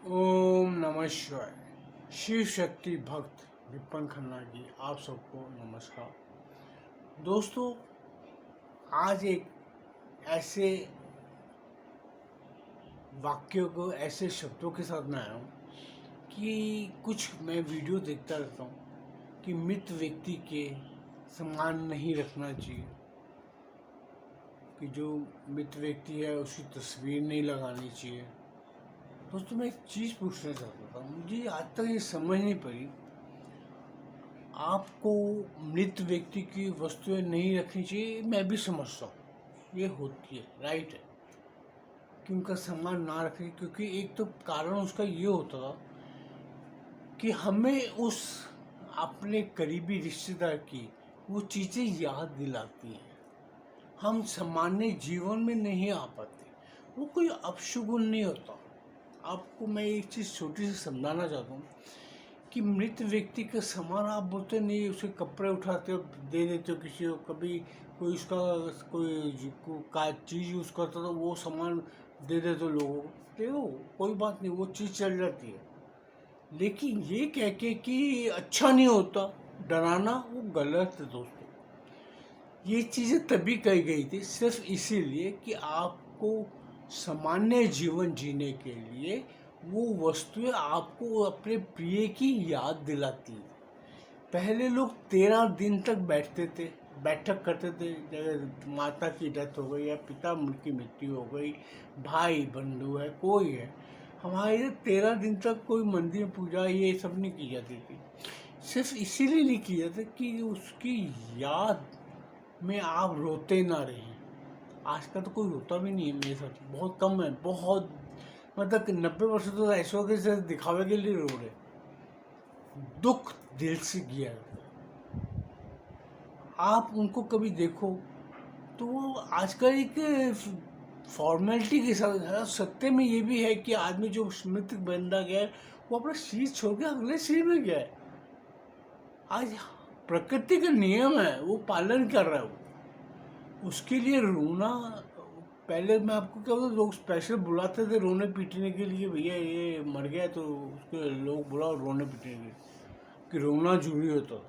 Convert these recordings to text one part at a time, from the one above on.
ओम नमः शिवाय। शिव शक्ति भक्त विपन खन्ना जी, आप सबको नमस्कार। दोस्तों, आज एक ऐसे वाक्यों को, ऐसे शब्दों के साथ मैं आया हूँ कि कुछ मैं वीडियो देखता रहता हूँ कि मृत व्यक्ति के सम्मान नहीं रखना चाहिए, कि जो मृत व्यक्ति है उसकी तस्वीर नहीं लगानी चाहिए। दोस्तों, मैं एक चीज़ पूछना चाहता था, मुझे आज तक ये समझ नहीं पड़ी, आपको मृत व्यक्ति की वस्तुएं नहीं रखनी चाहिए, मैं भी समझता हूँ ये होती है, राइट है कि उनका सम्मान ना रखें, क्योंकि एक तो कारण उसका ये होता था कि हमें उस अपने करीबी रिश्तेदार की वो चीज़ें याद दिलाती हैं। हम सामान्य जीवन में नहीं आ पाते, वो कोई अपशगुन नहीं होता। आपको मैं एक चीज़ छोटी सी समझाना चाहता हूँ कि मृत व्यक्ति का सामान आप बोलते नहीं, उसके कपड़े उठाते हो दे देते हो किसी को, कभी कोई उसका का चीज़ यूज़ करता तो वो सामान दे देते हो लोगों को, देखो कोई बात नहीं, वो चीज़ चल जाती है। लेकिन ये कह के कि अच्छा नहीं होता, डराना, वो गलत है दोस्तों। ये चीज़ें तभी कही गई थी सिर्फ इसीलिए कि आपको सामान्य जीवन जीने के लिए वो वस्तुएं आपको अपने प्रिय की याद दिलाती है। पहले लोग 13 दिन तक बैठते थे, बैठक करते थे, जैसे माता की डेथ हो गई या पिता की मृत्यु हो गई, भाई बंधु है, कोई है, हमारे इधर 13 दिन तक कोई मंदिर पूजा ये सब नहीं की जाती थी। सिर्फ इसीलिए नहीं की जाती कि उसकी याद में आप रोते ना रहें। आजकल तो कोई रोता भी नहीं है, मेरे साथ बहुत कम है, बहुत मतलब 90% तो ऐसे हो गए दिखावे के लिए रो रहे, दुख दिल से किया है। आप उनको कभी देखो तो वो आजकल एक फॉर्मेलिटी के साथ है। सत्य में ये भी है कि आदमी जो मृत बंदा गया है वो अपना शरीर छोड़ के अगले शरीर में गया है। आज प्रकृति का नियम है, वो पालन कर रहा है। वो उसके लिए रोना, पहले मैं आपको क्या बोलता, लोग स्पेशल बुलाते थे रोने पीटने के लिए, भैया ये मर गया तो उसके लोग बुलाओ रोने पीटने के लिए, कि रोना जरूरी होता।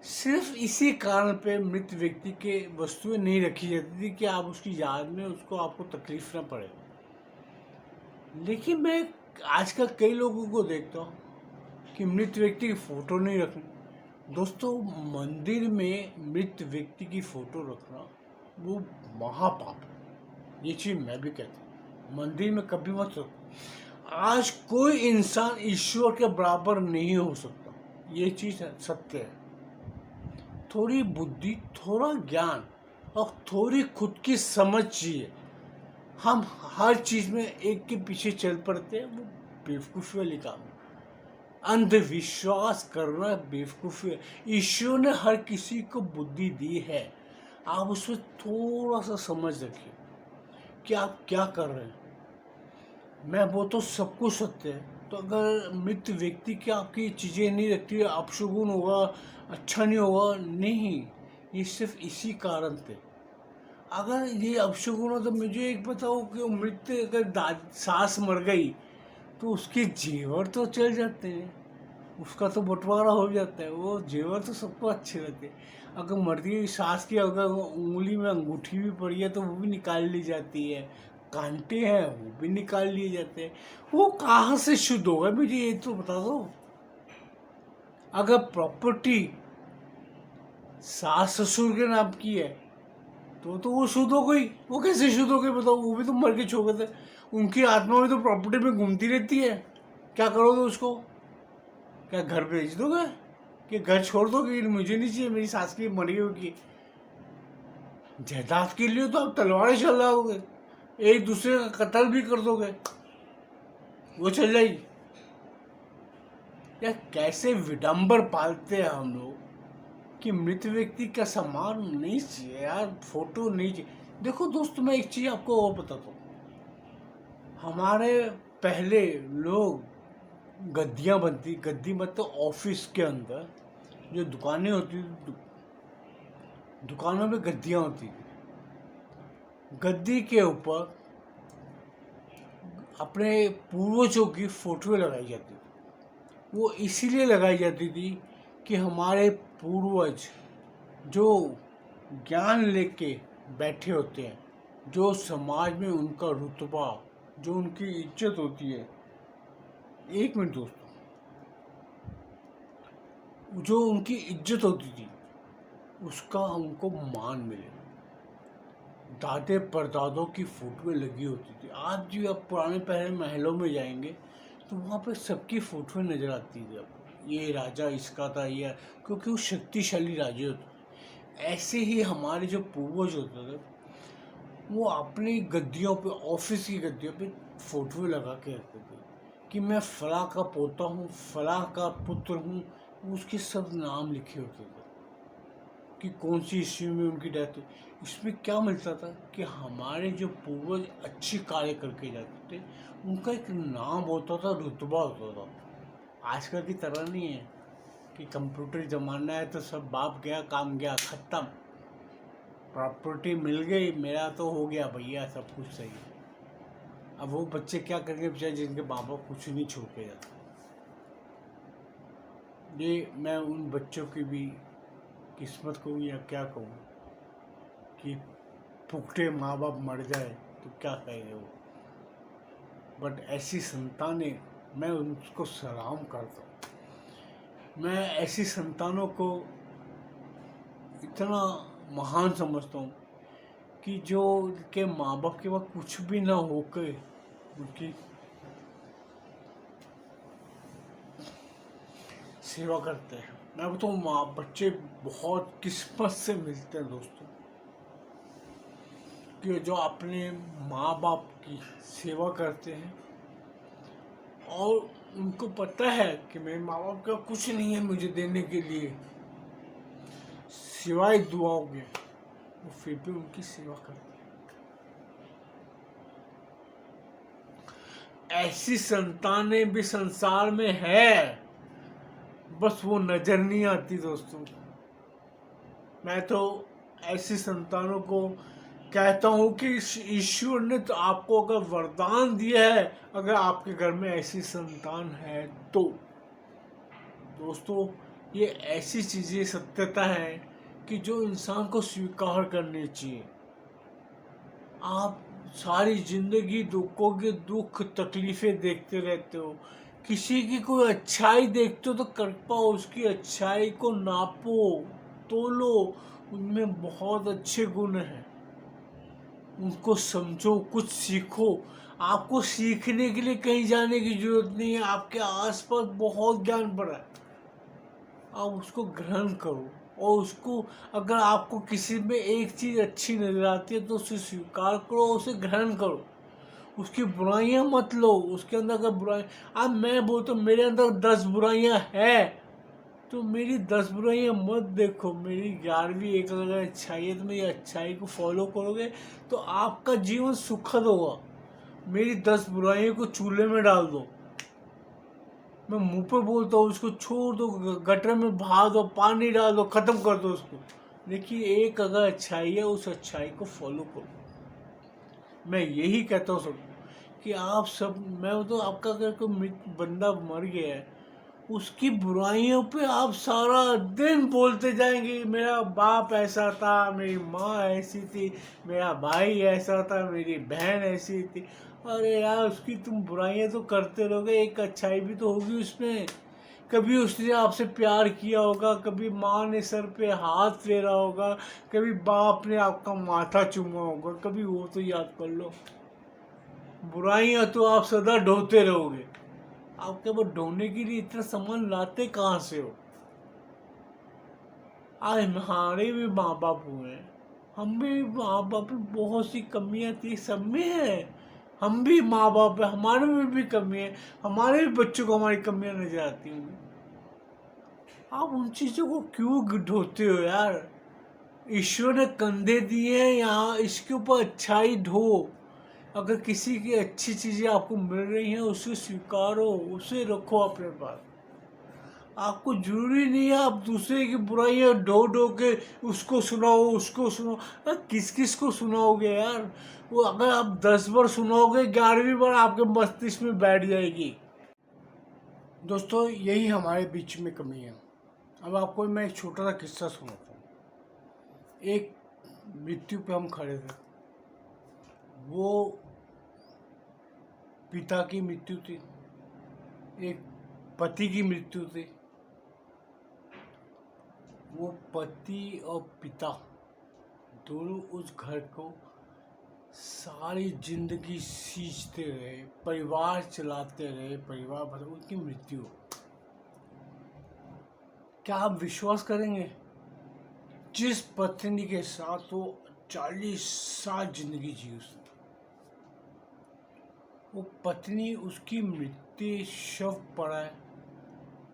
सिर्फ इसी कारण पे मृत व्यक्ति के वस्तुएं नहीं रखी जाती थी कि आप उसकी याद में उसको आपको तकलीफ ना पड़े। लेकिन मैं आजकल कई लोगों को देखता हूँ कि मृत व्यक्ति की फोटो नहीं रखनी। दोस्तों, मंदिर में मृत व्यक्ति की फोटो रखना वो महापाप है, ये चीज मैं भी कहता हूँ। मंदिर में कभी मत रखो। आज कोई इंसान ईश्वर के बराबर नहीं हो सकता, ये चीज सत्य है। थोड़ी बुद्धि, थोड़ा ज्ञान और थोड़ी खुद की समझ चाहिए। हम हर चीज में एक के पीछे चल पड़ते हैं, वो बेवकूफ़ी वाली काम है। अंधविश्वास करना बेवकूफ़ी है। ईश्वर ने हर किसी को बुद्धि दी है, आप उसमें थोड़ा सा समझ रखिए कि आप क्या कर रहे हैं। मैं वो तो सब कुछ सत्य है, तो अगर मृत व्यक्ति की आपकी चीज़ें नहीं रखती है, अपशगुन होगा, अच्छा नहीं होगा, नहीं, ये सिर्फ इसी कारण थे। अगर ये अपशगुन हो तो मुझे एक बताओ कि मृत अगर सास मर गई तो उसके जेवर तो चल जाते हैं, उसका तो बंटवारा हो जाता है, वो जेवर तो सबको अच्छे लगते हैं। अगर मर्दी की सास की अगर उंगली में अंगूठी भी पड़ी है तो वो भी निकाल ली जाती है, कांटे हैं वो भी निकाल लिए जाते हैं। वो कहाँ से शुद्ध होगा, मुझे ये तो बता दो। अगर प्रॉपर्टी सास ससुर के नाम की है तो वो शुद्ध हो गई। वो कैसे शुद्ध हो गई बताओ, वो भी तो मर के छोड़ थे, उनकी आत्मा भी तो प्रॉपर्टी में घूमती रहती है। क्या करोगे उसको, क्या घर भेज दोगे कि घर छोड़ दोगे, मुझे नहीं चाहिए, मेरी सास की मरी होगी। जायदाद के लिए तो आप तलवारें चलाओगे, एक दूसरे का कत्ल भी कर दोगे, वो चल जाएगी। या कैसे विडंबर पालते हैं हम लोग कि मृत व्यक्ति का सम्मान नहीं चाहिए यार, फोटो नहीं चाहिए। देखो दोस्तों, मैं एक चीज आपको और बताता हूँ। हमारे पहले लोग गद्दियाँ बनती, गद्दी मतलब ऑफिस के अंदर जो दुकानें होती थी, दुकानों में गद्दियाँ होती थी, गद्दी के ऊपर अपने पूर्वजों की फोटो लगाई जाती थी। वो इसीलिए लगाई जाती थी कि हमारे पूर्वज जो ज्ञान लेके बैठे होते हैं, जो समाज में उनका रुतबा, जो उनकी इज्जत होती है, एक मिनट दोस्तों, जो उनकी इज्जत होती थी उसका उनको मान मिले। दादे परदादों की फोटोएं लगी होती थी। आज भी आप पुराने पहले महलों में जाएंगे तो वहाँ पे सबकी फोटोएं नजर आती थी आपको, ये राजा इसका था, ये क्योंकि वो शक्तिशाली राजे होते थे। ऐसे ही हमारे जो पूर्वज होते थे वो अपनी गद्दियों पे, ऑफिस की गद्दियों पे फोटो लगा के रखते थे कि मैं फलां का पोता हूँ, फलां का पुत्र हूँ। उसके सब नाम लिखे होते थे कि कौन सी ईस्वी में उनकी डेथ हुई। इसमें क्या मिलता था कि हमारे जो पूर्वज अच्छे कार्य करके जाते थे उनका एक नाम होता था, रुतबा होता था। आजकल की तरह नहीं है कि कंप्यूटर ज़माना है तो सब बाप गया काम गया ख़त्म, प्रॉपर्टी मिल गई, मेरा तो हो गया भैया, सब कुछ सही है। अब वो बच्चे क्या करेंगे बेचारे जिनके माँ बाप कुछ नहीं छोड़ के जाते। ये मैं उन बच्चों की भी किस्मत कहूँ या क्या कहूँ कि फुकटे माँ बाप मर जाए तो क्या कहेंगे वो। बट ऐसी संतानें, मैं उनको सलाम करता हूँ। मैं ऐसी संतानों को इतना महान समझता हूँ कि जो के माँ बाप के पास कुछ भी ना होकर उनकी सेवा करते हैं। मैं बताऊँ माँ बच्चे बहुत किस्मत से मिलते हैं दोस्तों कि जो अपने माँ बाप की सेवा करते हैं और उनको पता है कि मेरे माँ बाप का कुछ नहीं है मुझे देने के लिए सिवाय दुआओं के, वो फिर भी उनकी सेवा करते हैं। ऐसी संतानें भी संसार में है, बस वो नजर नहीं आती दोस्तों। मैं तो ऐसी संतानों को कहता हूँ कि ईश्वर ने तो आपको अगर वरदान दिया है, अगर आपके घर में ऐसी संतान है तो दोस्तों ये ऐसी चीज़ें सत्यता है कि जो इंसान को स्वीकार करनी चाहिए। आप सारी जिंदगी दुखों के दुख तकलीफें देखते रहते हो, किसी की कोई अच्छाई देखते हो तो कर पाओ, उसकी अच्छाई को नापो तोलो, उनमें बहुत अच्छे गुण हैं, उनको समझो, कुछ सीखो। आपको सीखने के लिए कहीं जाने की जरूरत नहीं है, आपके आसपास बहुत ज्ञान पड़ा है, आप उसको ग्रहण करो। और उसको अगर आपको किसी में एक चीज़ अच्छी नजर आती है तो उसे स्वीकार करो, उसे ग्रहण करो, उसकी बुराइयां मत लो। उसके अंदर अगर बुराई, अब मैं बोलता हूँ मेरे अंदर 10 बुराइयां है तो मेरी 10 बुराइयां मत देखो, मेरी 11वीं एक अगर अच्छाई है तो मेरी अच्छाई को फॉलो करोगे तो आपका जीवन सुखद होगा। मेरी 10 बुराइयों को चूल्हे में डाल दो, मैं मुंह पे बोलता हूँ उसको छोड़ दो, गटर में बहा दो, पानी डाल दो, खत्म कर दो उसको। देखिए एक अगर अच्छाई है उस अच्छाई को फॉलो करो। मैं यही कहता हूँ सबको कि आप सब, मैं तो आपका अगर कोई बंदा मर गया है उसकी बुराइयों पे आप सारा दिन बोलते जाएंगे, मेरा बाप ऐसा था, मेरी माँ ऐसी थी, मेरा भाई ऐसा था, मेरी बहन ऐसी थी। अरे यार उसकी तुम बुराइयां तो करते रहोगे, एक अच्छाई भी तो होगी उसमें। कभी उसने आपसे प्यार किया होगा, कभी माँ ने सर पे हाथ फेरा होगा, कभी बाप ने आपका माथा चूमा होगा, कभी वो तो याद कर लो। बुराइयां तो आप सदा ढोते रहोगे, आपके वो ढोने के लिए इतना सामान लाते कहाँ से हो। आज हमारे भी माँ बाप हुए हैं, हम भी माँ बाप में बहुत सी कमियां थी, सब में है। हम भी माँ बाप है, हमारे में भी कमी है, हमारे भी बच्चों को हमारी कमियां नजर आती होंगी। आप उन चीज़ों को क्यों ढोते हो यार। ईश्वर ने कंधे दिए हैं, यहाँ इसके ऊपर अच्छाई ढो। अगर किसी की अच्छी चीज़ें आपको मिल रही हैं उसे स्वीकारो, उसे रखो अपने पास। आपको जरूरी नहीं है आप दूसरे की बुराइयां ढो ढो के उसको सुनाओ उसको सुनाओ। किस किस को सुनाओगे यार? वो अगर आप 10 बार सुनाओगे 11वीं बार आपके मस्तिष्क में बैठ जाएगी। दोस्तों यही हमारे बीच में कमी है। अब आपको मैं एक छोटा सा किस्सा सुनाता हूँ। एक मृत्यु पे हम खड़े थे। वो पिता की मृत्यु थी, एक पति की मृत्यु थी। वो पति और पिता दोनों उस घर को सारी जिंदगी सींचते रहे, परिवार चलाते रहे, परिवार भर उनकी मृत्यु। क्या आप विश्वास करेंगे? जिस पत्नी के साथ वो 40 साल जिंदगी जी उसने, वो पत्नी उसकी मृत्यु शव पड़ा है,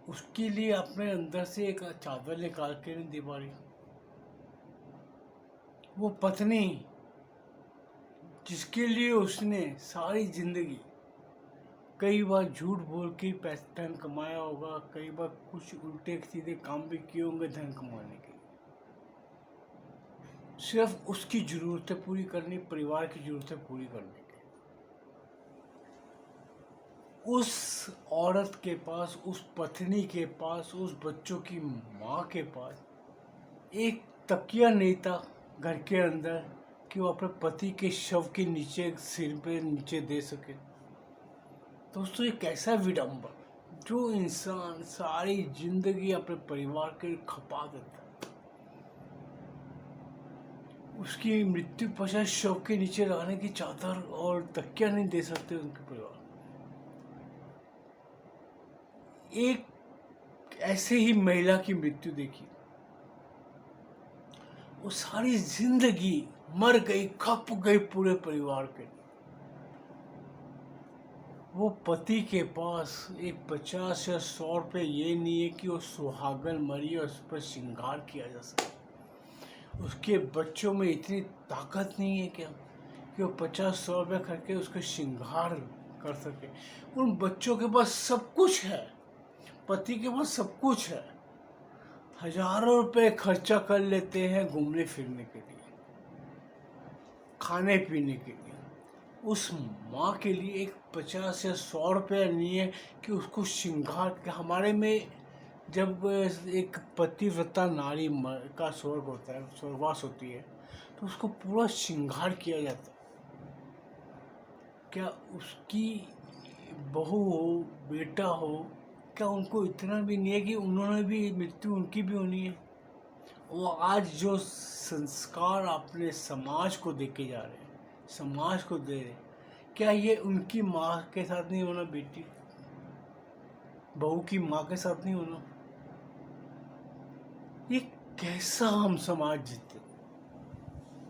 उसके लिए अपने अंदर से एक चादर निकाल के नहीं दे पा रही। वो पत्नी जिसके लिए उसने सारी जिंदगी कई बार झूठ बोल के पैसा धन कमाया होगा, कई बार कुछ उल्टे सीधे काम भी किए होंगे धन कमाने के, सिर्फ उसकी जरूरतें पूरी करनी, परिवार की जरूरतें पूरी करने के। उस औरत के पास, उस पत्नी के पास, उस बच्चों की माँ के पास एक तकिया नहीं था घर के अंदर कि वो अपने पति के शव के नीचे, सिर पे नीचे दे सके। दोस्तों ये कैसा विडंबन, जो इंसान सारी जिंदगी अपने परिवार के लिए खपा देता है, उसकी मृत्यु पश्चात शव के नीचे रहने की चादर और तकिया नहीं दे सकते उनके परिवार। एक ऐसे ही महिला की मृत्यु देखी, वो सारी जिंदगी मर गई, खप गई पूरे परिवार के। वो पति के पास एक 50 या 100 रुपये ये नहीं है कि वो सुहागन मरी और उस पर श्रृंगार किया जा सके। उसके बच्चों में इतनी ताकत नहीं है क्या कि वो 50-100 रुपये करके उसका श्रृंगार कर सके। उन बच्चों के पास सब कुछ है, पति के पास सब कुछ है, हजारों रुपए खर्चा कर लेते हैं घूमने फिरने के लिए, खाने पीने के लिए। उस माँ के लिए एक 50 या 100 रुपये नहीं है कि उसको श्रृंगार के। हमारे में जब एक पतिव्रता नारी का स्वर्ग होता है, स्वर्गवास होती है, तो उसको पूरा श्रृंगार किया जाता है। क्या उसकी बहू हो, बेटा हो, क्या उनको इतना भी नहीं है कि उन्होंने भी मृत्यु उनकी भी होनी है? वो आज जो संस्कार अपने समाज को दे के जा रहे हैं, समाज को दे रहे, क्या ये उनकी माँ के साथ नहीं होना? बेटी बहू की माँ के साथ नहीं होना? ये कैसा हम समाज जीते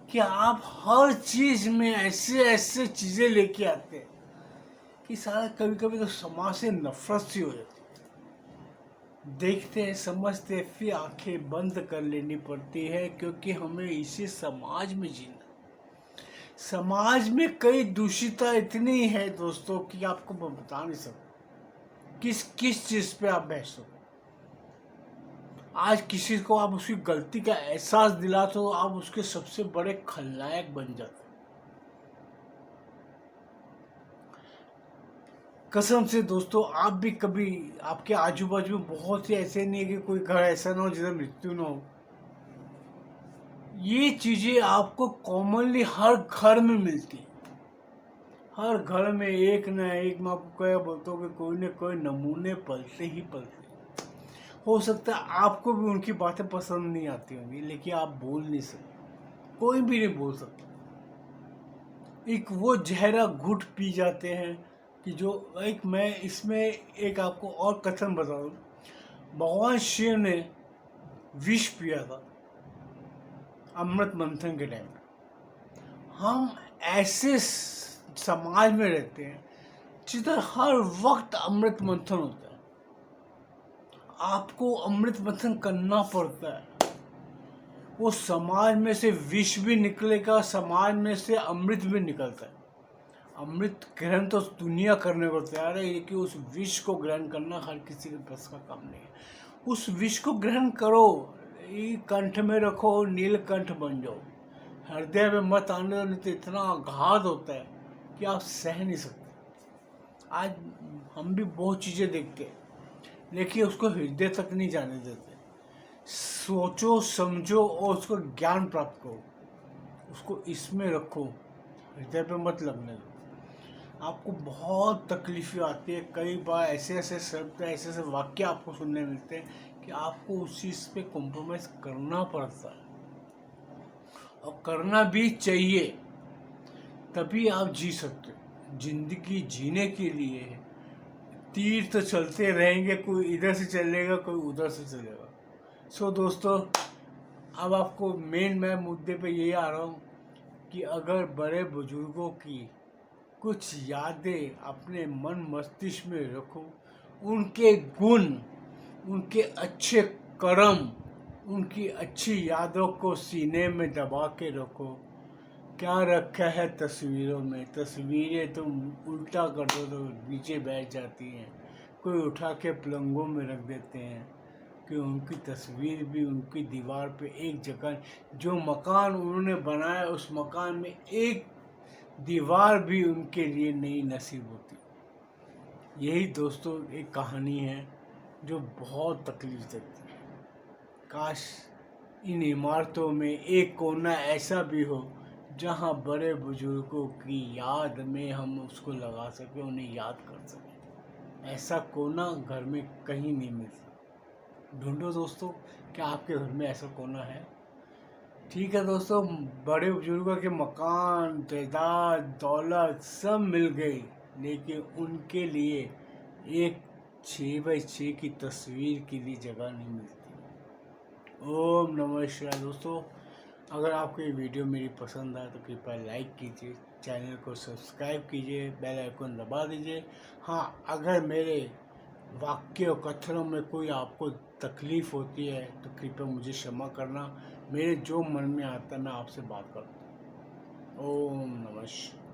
कि आप हर चीज में ऐसे ऐसे चीजें लेके आते हैं कि सारा कभी कभी तो समाज से नफरत सी हो जाती है। देखते हैं, समझते हैं, फिर आंखें बंद कर लेनी पड़ती है, क्योंकि हमें इसी समाज में जीना। समाज में कई दूषिता इतनी है दोस्तों कि आपको मैं बता नहीं सकता किस किस चीज पे आप बहस हो। आज किसी को आप उसकी गलती का एहसास दिलाते तो आप उसके सबसे बड़े खलनायक बन जाते। कसम से दोस्तों, आप भी कभी, आपके आजू बाजू में बहुत ही ऐसे नहीं है कि कोई घर ऐसा ना हो जिसमें मृत्यु ना हो। ये चीजें आपको कॉमनली हर घर में मिलती है। हर घर में एक ना एक, मैं आपको क्या बोलता हूँ कि कोई ना कोई नमूने पलते ही पलते। हो सकता है आपको भी उनकी बातें पसंद नहीं आती होंगी, लेकिन आप बोल नहीं सकते, कोई भी नहीं बोल सकता। एक वो जहरा घुट पी जाते हैं कि जो एक, मैं इसमें एक आपको और कथन बता दूं। भगवान शिव ने विष पिया था अमृत मंथन के टाइम। हम ऐसे समाज में रहते हैं जिधर हर वक्त अमृत मंथन होता है। आपको अमृत मंथन करना पड़ता है। वो समाज में से विष भी निकलेगा, समाज में से अमृत भी निकलता है। अमृत ग्रहण तो दुनिया करने को तैयार है, लेकिन उस विष को ग्रहण करना हर किसी के बस का काम नहीं है। उस विष को ग्रहण करो, ये कंठ में रखो, नीलकंठ बन जाओ, हृदय में मत आने दो, नहीं तो इतना आघात होता है कि आप सह नहीं सकते। आज हम भी बहुत चीज़ें देखते हैं, लेकिन उसको हृदय तक नहीं जाने देते। सोचो समझो और उसको ज्ञान प्राप्त करो, उसको इसमें रखो, हृदय पे मत लगने दो। आपको बहुत तकलीफें आती है, कई बार ऐसे ऐसे शब्द, ऐसे ऐसे वाक्य आपको सुनने मिलते हैं कि आपको उस चीज़ पे कॉम्प्रोमाइज़ करना पड़ता है, और करना भी चाहिए, तभी आप जी सकते हो। जिंदगी जीने के लिए तीर तो चलते रहेंगे, कोई इधर से चलेगा कोई उधर से चलेगा। सो दोस्तों, अब आपको मैं मुद्दे पे यही आ रहा हूँ कि अगर बड़े बुजुर्गों की कुछ यादें अपने मन मस्तिष्क में रखो, उनके गुण, उनके अच्छे कर्म, उनकी अच्छी यादों को सीने में दबा के रखो। क्या रखा है तस्वीरों में, तस्वीरें तुम उल्टा कर दो तो नीचे बैठ जाती हैं, कोई उठा के पलंगों में रख देते हैं कि उनकी तस्वीर भी उनकी दीवार पे एक जगह, जो मकान उन्होंने बनाया उस मकान में एक दीवार भी उनके लिए नहीं नसीब होती। यही दोस्तों एक कहानी है जो बहुत तकलीफ देती है। काश इन इमारतों में एक कोना ऐसा भी हो जहाँ बड़े बुजुर्गों की याद में हम उसको लगा सकें, उन्हें याद कर सकें। ऐसा कोना घर में कहीं नहीं मिलता। ढूंढो दोस्तों, क्या आपके घर में ऐसा कोना है? ठीक है दोस्तों, बड़े बुजुर्गों के मकान, जायदाद, दौलत सब मिल गई, लेकिन उनके लिए एक 6x6 की तस्वीर के लिए जगह नहीं मिलती। ओम नमः शिवाय। दोस्तों, अगर आपको ये वीडियो मेरी पसंद आए तो कृपया लाइक कीजिए, चैनल को सब्सक्राइब कीजिए, बेल आइकन दबा दीजिए। हाँ, अगर मेरे वाक्य और कथनों में कोई आपको तकलीफ होती है तो कृपया मुझे क्षमा करना। मेरे जो मन में आता है मैं आपसे बात करता हूँ। ओम नमः शिवाय।